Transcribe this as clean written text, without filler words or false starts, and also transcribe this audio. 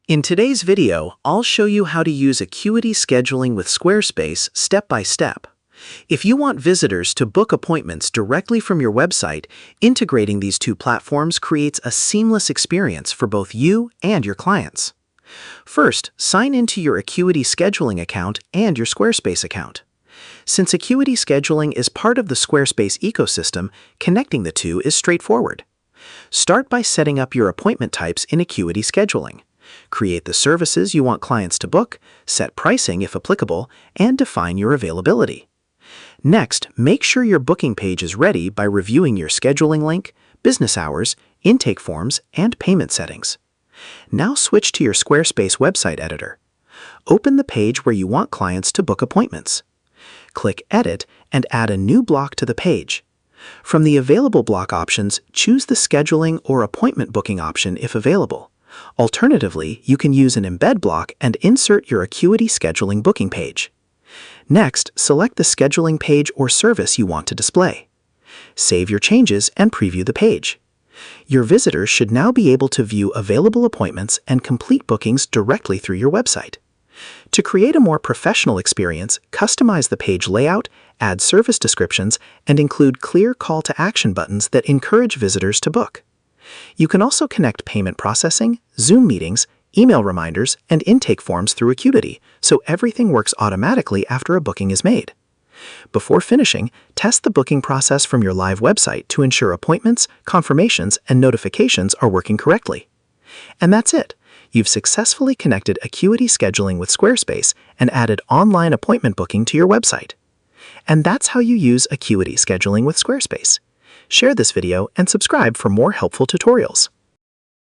In today's video, I'll show you how to use Acuity scheduling with Squarespace step by step. If you want visitors to book appointments directly from your website, integrating these two platforms creates a seamless experience for both you and your clients. First, sign into your Acuity scheduling account and your Squarespace account. Since Acuity scheduling is part of the Squarespace ecosystem, connecting the two is straightforward. Start by setting up your appointment types in Acuity scheduling. Create the services you want clients to book, set pricing if applicable, and define your availability. Next, make sure your booking page is ready by reviewing your scheduling link, business hours, intake forms, and payment settings. Now switch to your Squarespace website editor. Open the page where you want clients to book appointments. Click Edit and add a new block to the page. From the available block options, choose the scheduling or appointment booking option if available. Alternatively, you can use an embed block and insert your Acuity scheduling booking page. Next, select the scheduling page or service you want to display. Save your changes and preview the page. Your visitors should now be able to view available appointments and complete bookings directly through your website. To create a more professional experience, customize the page layout, add service descriptions, and include clear call-to-action buttons that encourage visitors to book. You can also connect payment processing, Zoom meetings, email reminders, and intake forms through Acuity, so everything works automatically after a booking is made. Before finishing, test the booking process from your live website to ensure appointments, confirmations, and notifications are working correctly. And that's it. You've successfully connected Acuity scheduling with Squarespace and added online appointment booking to your website. And that's how you use Acuity scheduling with Squarespace. Share this video and subscribe for more helpful tutorials.